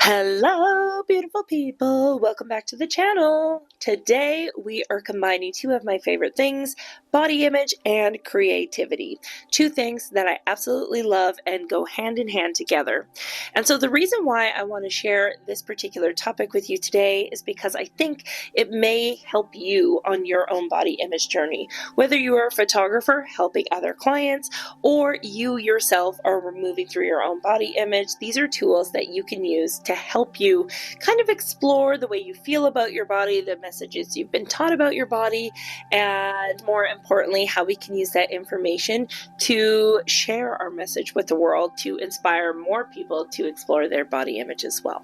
Hello, beautiful people. Welcome back to the channel. Today, we are combining two of my favorite things, body image and creativity. Two things that I absolutely love and go hand in hand together. And so the reason why I want to share this particular topic with you today is because I think it may help you on your own body image journey. Whether you are a photographer helping other clients or you yourself are moving through your own body image, these are tools that you can use to help you kind of explore the way you feel about your body, the messages you've been taught about your body, and more importantly, how we can use that information to share our message with the world to inspire more people to explore their body image as well.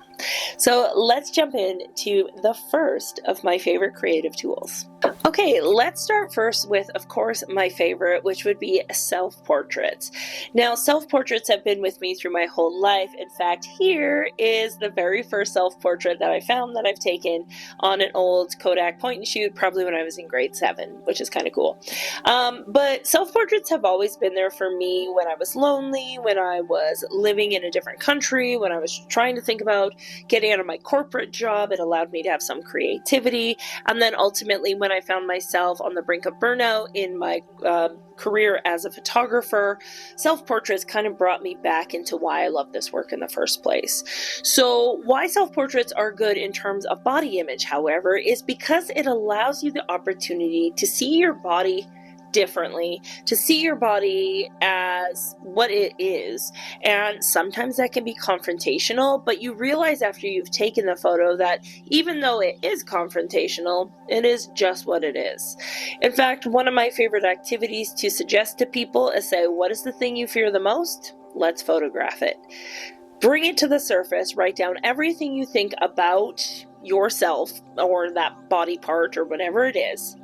So let's jump into the first of my favorite creative tools. Okay, let's start first with, of course, my favorite, which would be self-portraits. Now, self-portraits have been with me through my whole life. In fact, here is the very first self-portrait that I found that I've taken on an old Kodak point and shoot, probably when I was in grade 7, which is kind of cool. But self-portraits have always been there for me when I was lonely, when I was living in a different country, when I was trying to think about getting out of my corporate job. It allowed me to have some creativity. And then ultimately, when I found myself on the brink of burnout in my career as a photographer, self-portraits kind of brought me back into why I love this work in the first place. So why self-portraits are good in terms of body image, however, is because it allows you the opportunity to see your body differently, to see your body as what it is. And sometimes that can be confrontational, but you realize after you've taken the photo that even though it is confrontational, it is just what it is. In fact, one of my favorite activities to suggest to people is say, what is the thing you fear the most? Let's photograph it. Bring it to the surface, write down everything you think about yourself or that body part or whatever it is.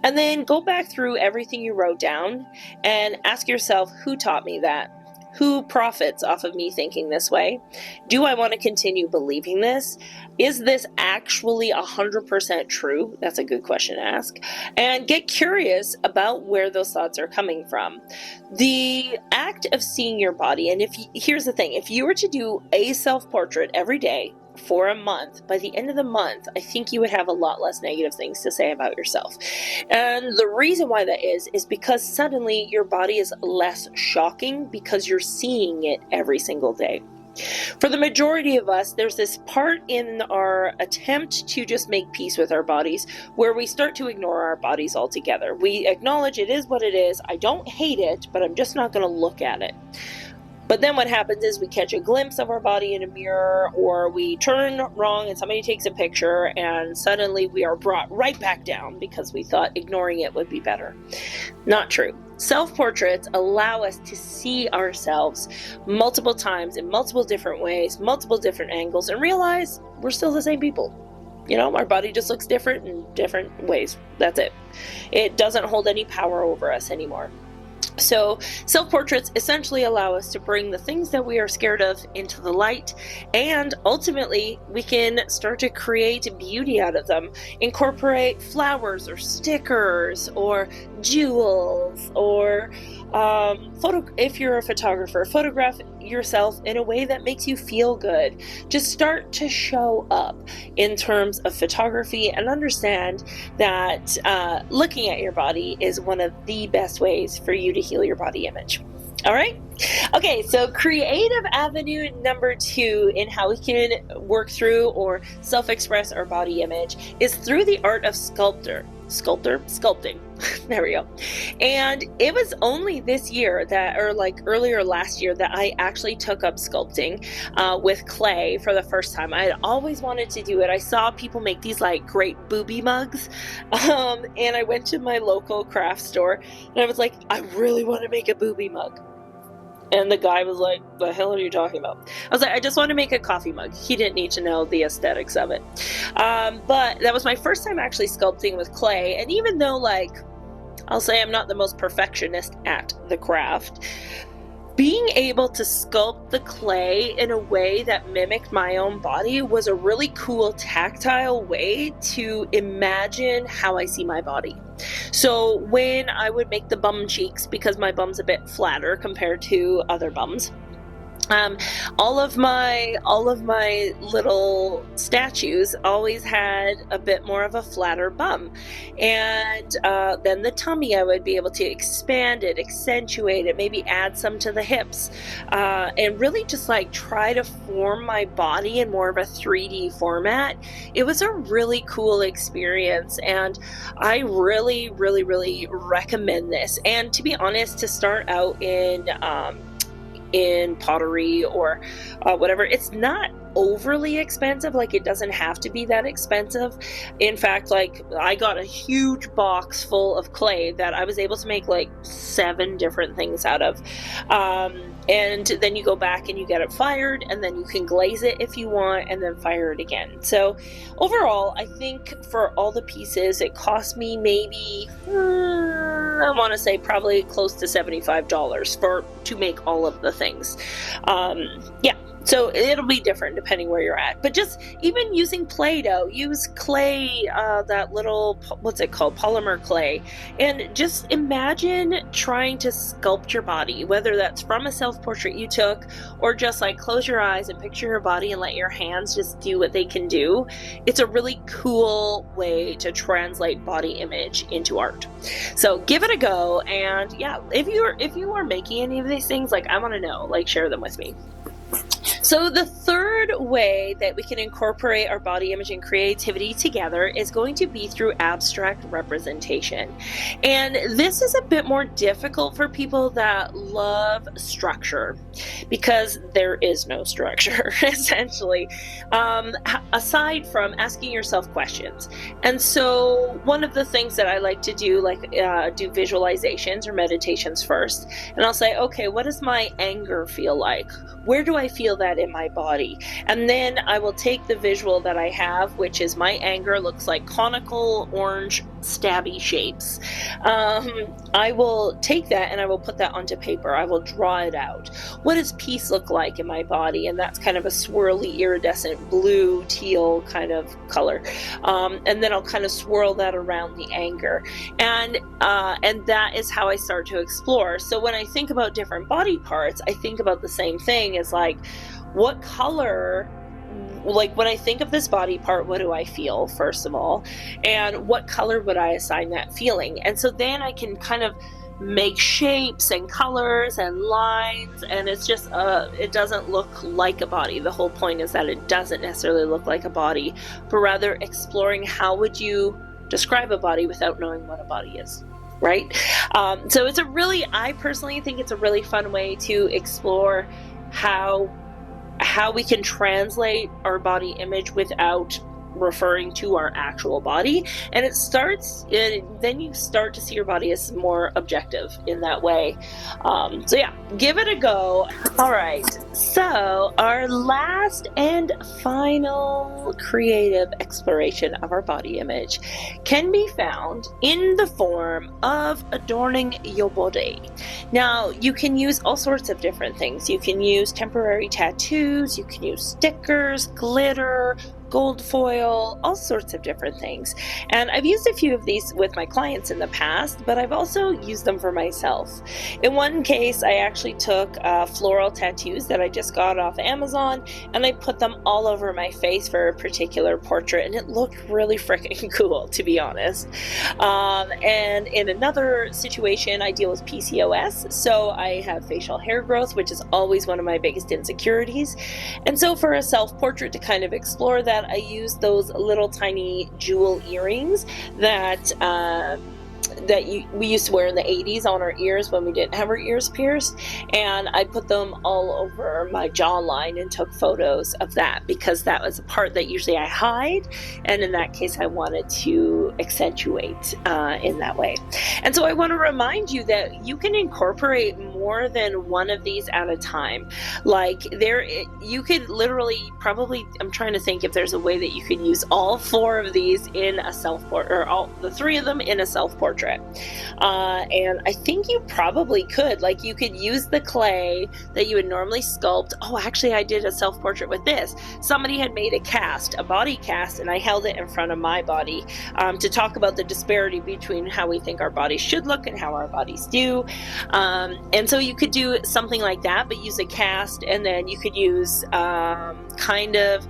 And then go back through everything you wrote down and ask yourself, who taught me that? Who profits off of me thinking this way? Do I want to continue believing this? Is this actually 100% true? That's a good question to ask. And get curious about where those thoughts are coming from. The act of seeing your body, and here's the thing, if you were to do a self-portrait every day, for a month, by the end of the month, I think you would have a lot less negative things to say about yourself. And the reason why that is because suddenly your body is less shocking because you're seeing it every single day. For the majority of us, there's this part in our attempt to just make peace with our bodies where we start to ignore our bodies altogether. We acknowledge it is what it is. I don't hate it, but I'm just not going to look at it. But then what happens is we catch a glimpse of our body in a mirror, or we turn wrong and somebody takes a picture, and suddenly we are brought right back down because we thought ignoring it would be better. Not true. Self-portraits allow us to see ourselves multiple times in multiple different ways, multiple different angles, and realize we're still the same people. You know, our body just looks different in different ways. That's it. It doesn't hold any power over us anymore. So self-portraits essentially allow us to bring the things that we are scared of into the light, and ultimately we can start to create beauty out of them. Incorporate flowers or stickers or jewels, or if you're a photographer, photograph yourself in a way that makes you feel good. Just start to show up in terms of photography and understand that looking at your body is one of the best ways for you to heal your body image. All right. Okay, so creative avenue number 2 in how we can work through or self-express our body image is through the art of sculpting. There we go. And it was only this year earlier last year that I actually took up sculpting with clay for the first time. I had always wanted to do it. I saw people make these like great booby mugs, and I went to my local craft store and I was like, I really want to make a booby mug. And the guy was like, the hell are you talking about? I was like, I just want to make a coffee mug. He didn't need to know the aesthetics of it. But that was my first time actually sculpting with clay. And even though, I'll say I'm not the most perfectionist at the craft, being able to sculpt the clay in a way that mimicked my own body was a really cool tactile way to imagine how I see my body. So when I would make the bum cheeks, because my bum's a bit flatter compared to other bums, Um, all of my little statues always had a bit more of a flatter bum, and then the tummy, I would be able to expand it, accentuate it, maybe add some to the hips, and really just like try to form my body in more of a 3D format. It was a really cool experience, and I really, really, really recommend this. And to be honest, to start out in pottery or whatever, it's not overly expensive. Like, it doesn't have to be that expensive. In fact, like, I got a huge box full of clay that I was able to make like 7 different things out of, and then you go back and you get it fired, and then you can glaze it if you want, and then fire it again. So overall, I think for all the pieces, it cost me maybe I want to say probably close to $75 to make all of the things. Yeah. So it'll be different depending where you're at. But just even using Play-Doh, use clay, that little, what's it called, polymer clay. And just imagine trying to sculpt your body, whether that's from a self-portrait you took, or just like close your eyes and picture your body and let your hands just do what they can do. It's a really cool way to translate body image into art. So give it a go. And yeah, if you are making any of these things, like, I want to know, like, share them with me. So the third way that we can incorporate our body image and creativity together is going to be through abstract representation. And this is a bit more difficult for people that love structure, because there is no structure, essentially, aside from asking yourself questions. And so one of the things that I like to do, like do visualizations or meditations first, and I'll say, okay, what does my anger feel like? Where do I feel that in my body? And then I will take the visual that I have, which is my anger looks like conical orange stabby shapes. I will take that and I will put that onto paper. I will draw it out. What does peace look like in my body? And that's kind of a swirly iridescent blue teal kind of color. And then I'll kind of swirl that around the anger. And that is how I start to explore. So when I think about different body parts, I think about the same thing as like, what color, like when I think of this body part, what do I feel, first of all? And what color would I assign that feeling? And so then I can kind of make shapes and colors and lines, and it's just it doesn't look like a body. The whole point is that it doesn't necessarily look like a body, but rather exploring how would you describe a body without knowing what a body is, right? So it's I personally think it's a really fun way to explore how we can translate our body image without referring to our actual body. And then you start to see your body as more objective in that way. So yeah, give it a go. All right, so our last and final creative exploration of our body image can be found in the form of adorning your body. Now, you can use all sorts of different things. You can use temporary tattoos, you can use stickers, glitter, gold foil, all sorts of different things. And I've used a few of these with my clients in the past, but I've also used them for myself. In one case, I actually took floral tattoos that I just got off Amazon, and I put them all over my face for a particular portrait, and it looked really freaking cool, to be honest. And in another situation, I deal with PCOS, so I have facial hair growth, which is always one of my biggest insecurities. And so for a self-portrait to kind of explore that, I use those little tiny jewel earrings that we used to wear in the 80s on our ears when we didn't have our ears pierced, and I put them all over my jawline and took photos of that, because that was a part that usually I hide, and in that case I wanted to accentuate in that way. And so I want to remind you that you can incorporate more than one of these at a time. Like you could literally probably, I'm trying to think if there's a way that you could use all 4 of these in a self-portrait, or all the 3 of them in a self-portrait. And I think you probably could, like, you could use the clay that you would normally sculpt. Oh, actually I did a self-portrait with this. Somebody had made a body cast, and I held it in front of my body to talk about the disparity between how we think our bodies should look and how our bodies do. And so you could do something like that, but use a cast, and then you could use kind of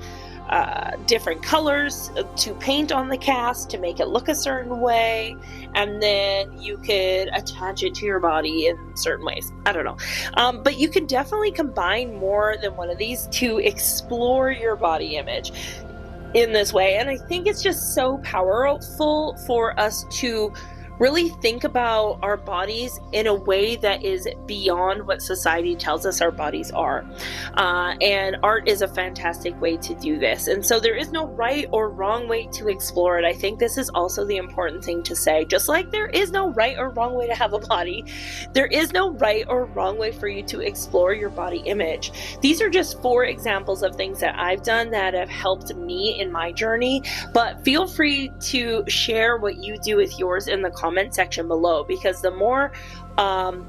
different colors to paint on the cast to make it look a certain way, and then you could attach it to your body in certain ways. I don't know. But you can definitely combine more than one of these to explore your body image in this way. And I think it's just so powerful for us to really think about our bodies in a way that is beyond what society tells us our bodies are. And art is a fantastic way to do this. And so there is no right or wrong way to explore it. I think this is also the important thing to say. Just like there is no right or wrong way to have a body, there is no right or wrong way for you to explore your body image. These are just 4 examples of things that I've done that have helped me in my journey, but feel free to share what you do with yours in the comment section below, because the more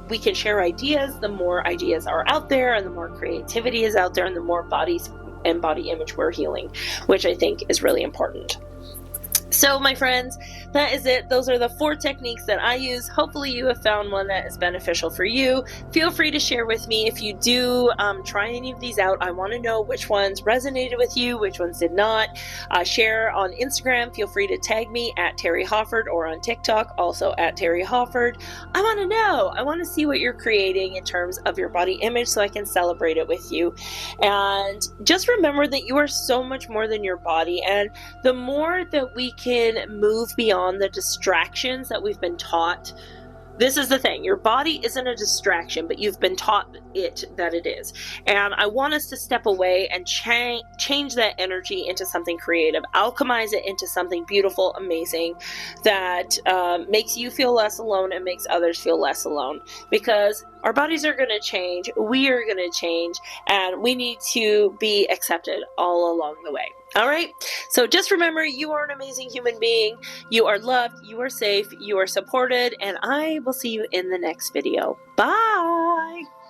we can share ideas, the more ideas are out there, and the more creativity is out there, and the more bodies and body image we're healing, which I think is really important. So my friends, that is it. Those are the 4 techniques that I use. Hopefully you have found one that is beneficial for you. Feel free to share with me if you do try any of these out. I want to know which ones resonated with you, which ones did not. Share on Instagram. Feel free to tag me at Terry Hofford, or on TikTok, also at Terry Hofford. I want to know. I want to see what you're creating in terms of your body image so I can celebrate it with you. And just remember that you are so much more than your body. And the more that we can move beyond the distractions that we've been taught. This is the thing, your body isn't a distraction, but you've been taught that it is. And I want us to step away and change that energy into something creative, alchemize it into something beautiful, amazing, that makes you feel less alone and makes others feel less alone. Because our bodies are going to change, we are going to change, and we need to be accepted all along the way. All right, so just remember, you are an amazing human being. You are loved, you are safe, you are supported, and I will see you in the next video. Bye!